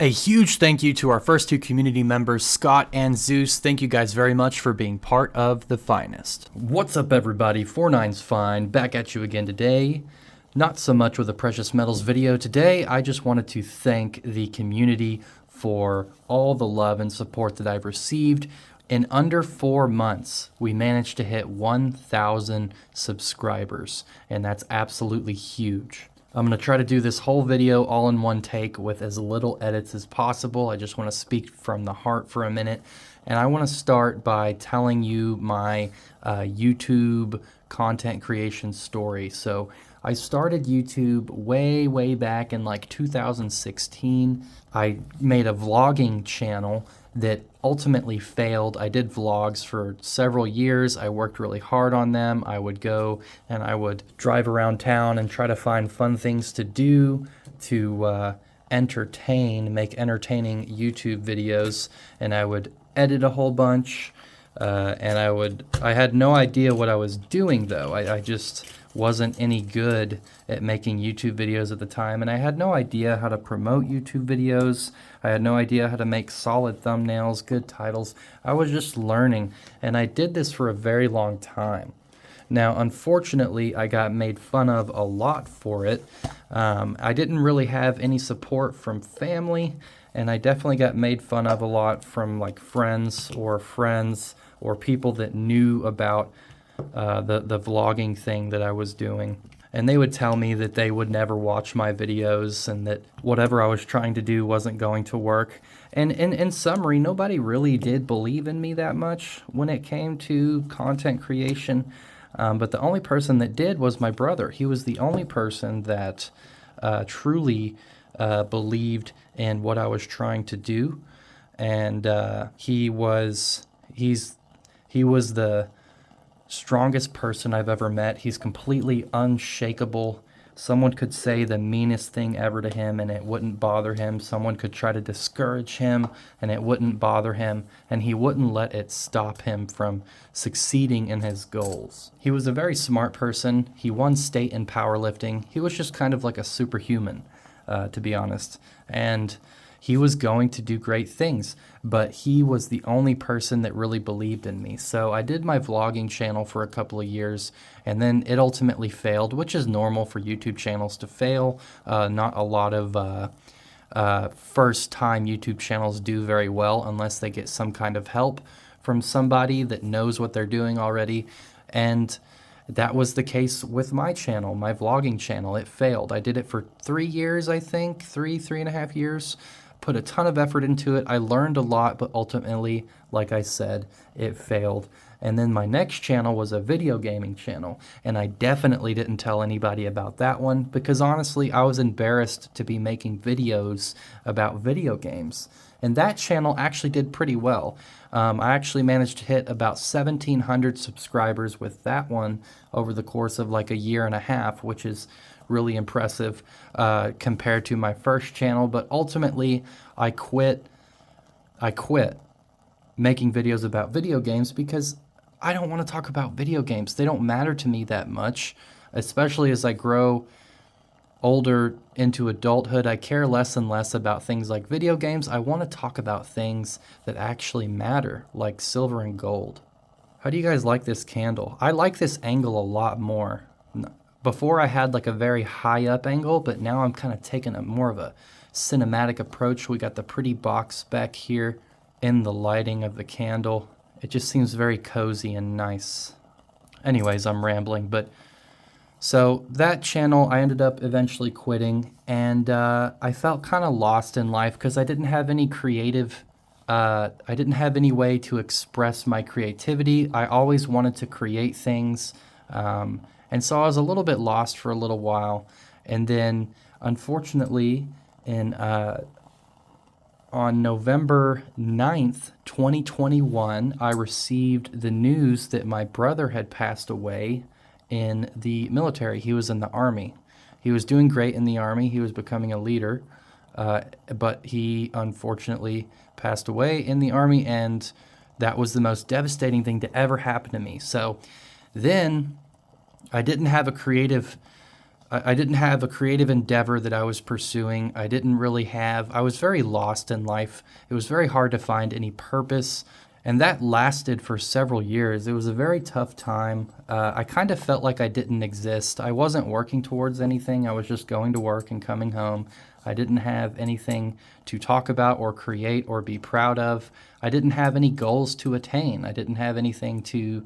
A huge thank you to our first two community members, Scott and Zeus. Thank you guys very much for being part of the finest. What's up, everybody? 49's Fine, back at you again today. Not so much with a precious metals video today. I just wanted to thank the community for all the love and support that I've received. In under 4 months, we managed to hit 1,000 subscribers, and that's absolutely huge. I'm going to try to do this whole video all in one take with as little edits as possible. I just want to speak from the heart for a minute. And I want to start by telling you my YouTube content creation story. So I started YouTube way back in like 2016. I made a vlogging channel that ultimately failed. I did vlogs for several years. I worked really hard on them. I would go and I would drive around town and try to find fun things to do to make entertaining YouTube videos. And I would edit a whole bunch. And I had no idea what I was doing though. I just wasn't any good at making YouTube videos at the time, and I had no idea how to promote YouTube videos. I had no idea how to make solid thumbnails, good titles. I was just learning, and I did this for a very long time. Now, unfortunately, I got made fun of a lot for it. I didn't really have any support from family, and I definitely got made fun of a lot from like friends or people that knew about the vlogging thing that I was doing. And they would tell me that they would never watch my videos and that whatever I was trying to do wasn't going to work. And in summary, nobody really did believe in me that much when it came to content creation. But the only person that did was my brother. He was the only person that truly believed in what I was trying to do. And he was the strongest person I've ever met. He's completely unshakable. Someone could say the meanest thing ever to him and it wouldn't bother him. Someone could try to discourage him and it wouldn't bother him, and he wouldn't let it stop him from succeeding in his goals. He was a very smart person. He won state in powerlifting. He was just kind of like a superhuman, to be honest. And he was going to do great things, but he was the only person that really believed in me. So I did my vlogging channel for a couple of years, and then it ultimately failed, which is normal for YouTube channels to fail. Not a lot of first-time YouTube channels do very well unless they get some kind of help from somebody that knows what they're doing already. And that was the case with my channel, my vlogging channel. It failed. I did it for 3 years, I think, three and a half years. Put a ton of effort into it. I learned a lot, but ultimately, like I said, it failed. And then my next channel was a video gaming channel, and I definitely didn't tell anybody about that one because honestly, I was embarrassed to be making videos about video games. And that channel actually did pretty well. I actually managed to hit about 1,700 subscribers with that one over the course of like a year and a half, which is really impressive compared to my first channel. But ultimately, I quit making videos about video games because I don't want to talk about video games. They don't matter to me that much, especially as I grow older into adulthood. I care less and less about things like video games. I want to talk about things that actually matter, like silver and gold. How do you guys like this candle? I like this angle a lot more. Before I had like a very high up angle, but now I'm kind of taking a more of a cinematic approach. We got the pretty box back here in the lighting of the candle. It just seems very cozy and nice. Anyways, I'm rambling, but so that channel I ended up eventually quitting, and I felt kind of lost in life because I didn't have any way to express my creativity. I always wanted to create things. And so I was a little bit lost for a little while. And then, unfortunately, on November 9th, 2021, I received the news that my brother had passed away in the military. He was in the Army. He was doing great in the Army. He was becoming a leader. But he, unfortunately, passed away in the Army, and that was the most devastating thing to ever happen to me. So then I didn't have a creative I didn't have a creative endeavor that I was pursuing. I didn't really have, I was very lost in life. It was very hard to find any purpose. And that lasted for several years. It was a very tough time. I kind of felt like I didn't exist. I wasn't working towards anything. I was just going to work and coming home. I didn't have anything to talk about or create or be proud of. I didn't have any goals to attain. I didn't have anything to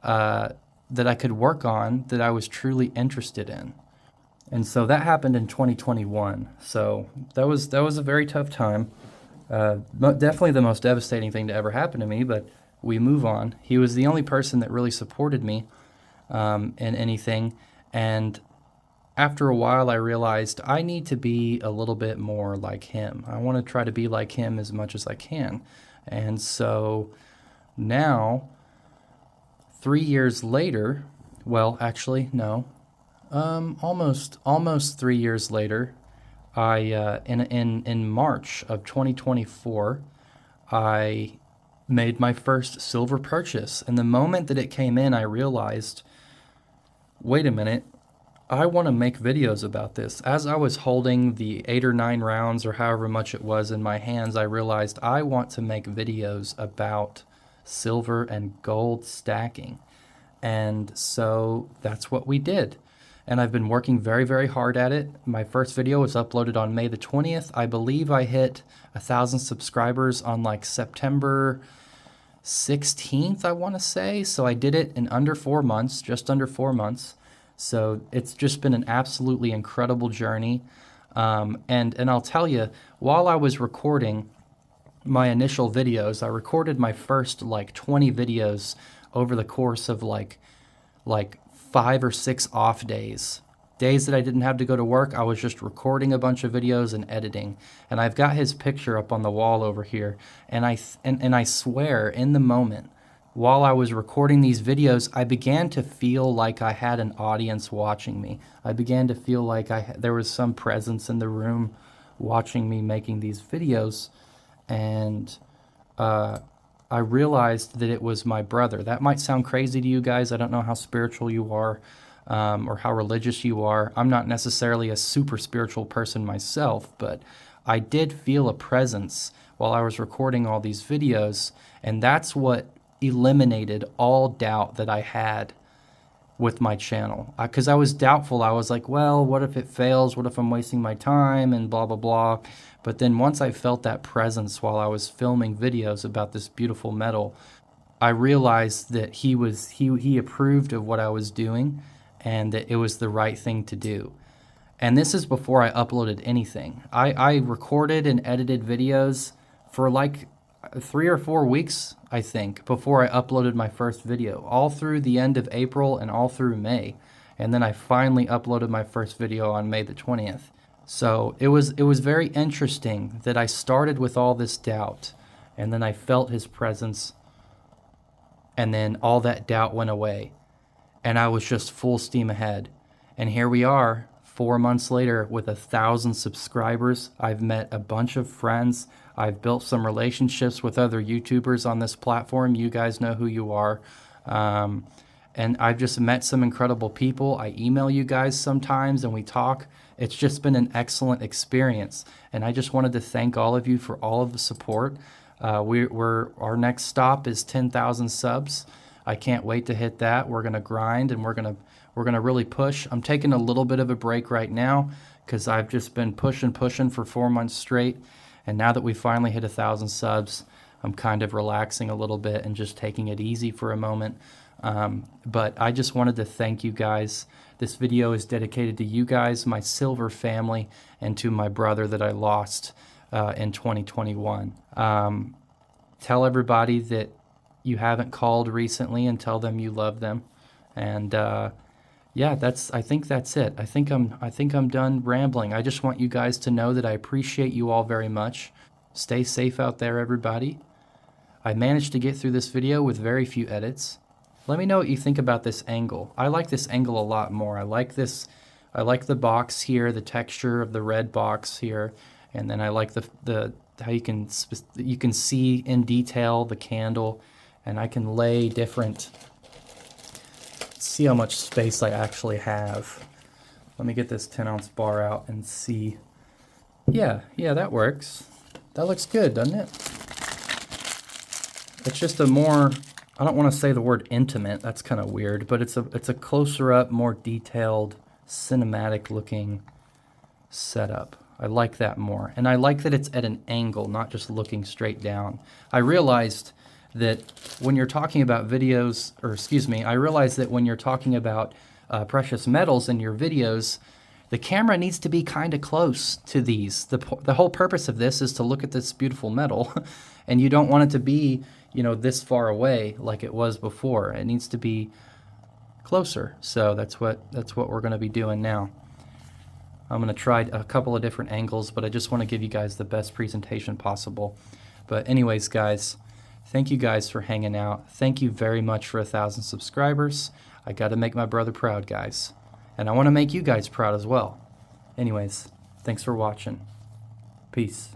that I could work on that I was truly interested in. And so that happened in 2021. So that was a very tough time. Definitely the most devastating thing to ever happen to me, but we move on. He was the only person that really supported me in anything. And after a while, I realized I need to be a little bit more like him. I want to try to be like him as much as I can. And so now, 3 years later, well, actually, no, almost 3 years later, in March of 2024, I made my first silver purchase. And the moment that it came in, I realized, wait a minute, I want to make videos about this. As I was holding the 8 or 9 rounds or however much it was in my hands, I realized I want to make videos about silver and gold stacking. And so that's what we did. And I've been working very, very hard at it. My first video was uploaded on May the 20th. I believe I hit 1,000 subscribers on like September 16th, I want to say. So I did it in under 4 months, just under 4 months. So it's just been an absolutely incredible journey. And I'll tell you, while I was recording my initial videos, I recorded my first like 20 videos over the course of like 5 or 6 off days. Days that I didn't have to go to work, I was just recording a bunch of videos and editing. And I've got his picture up on the wall over here. And I swear, in the moment, while I was recording these videos, I began to feel like I had an audience watching me. I began to feel like there was some presence in the room watching me making these videos. And I realized that it was my brother. That might sound crazy to you guys. I don't know how spiritual you are or how religious you are. I'm not necessarily a super spiritual person myself, but I did feel a presence while I was recording all these videos, and that's what eliminated all doubt that I had with my channel. Because I was doubtful. I was like, well, what if it fails? What if I'm wasting my time and blah, blah, blah. But then once I felt that presence while I was filming videos about this beautiful metal, I realized that he approved of what I was doing and that it was the right thing to do. And this is before I uploaded anything. I recorded and edited videos for like 3 or 4 weeks, I think, before I uploaded my first video, all through the end of April and all through May. And then I finally uploaded my first video on May the 20th. So it was very interesting that I started with all this doubt, and then I felt his presence, and then all that doubt went away, and I was just full steam ahead. And here we are, 4 months later with 1,000 subscribers. I've met a bunch of friends. I've built some relationships with other YouTubers on this platform. You guys know who you are. And I've just met some incredible people. I email you guys sometimes and we talk. It's just been an excellent experience. And I just wanted to thank all of you for all of the support. Our next stop is 10,000 subs. I can't wait to hit that. We're gonna grind and we're gonna really push. I'm taking a little bit of a break right now because I've just been pushing for 4 months straight. And now that we finally hit 1,000 subs, I'm kind of relaxing a little bit and just taking it easy for a moment. But I just wanted to thank you guys. This video is dedicated to you guys, my silver family, and to my brother that I lost in 2021. Tell everybody that you haven't called recently and tell them you love them. And yeah, I think that's it. I think I'm done rambling. I just want you guys to know that I appreciate you all very much. Stay safe out there, everybody. I managed to get through this video with very few edits. Let me know what you think about this angle. I like this angle a lot more. I like the box here, the texture of the red box here, and then I like the how you can see in detail the candle, and I can lay different. See how much space I actually have. Let me get this 10-ounce bar out and see. Yeah, that works. That looks good, doesn't it? It's just a more, I don't want to say the word intimate, that's kind of weird, but it's a closer up, more detailed, cinematic looking setup. I like that more. And I like that it's at an angle, not just looking straight down. I realized that when you're talking about videos, or excuse me, I realized that when you're talking about precious metals in your videos, the camera needs to be kind of close to these. The whole purpose of this is to look at this beautiful metal, and you don't want it to be, you know, this far away like it was before. It needs to be closer. So that's what we're going to be doing now. I'm going to try a couple of different angles, but I just want to give you guys the best presentation possible. But anyways, guys, thank you guys for hanging out. Thank you very much for 1,000 subscribers. I got to make my brother proud, guys. And I want to make you guys proud as well. Anyways, thanks for watching. Peace.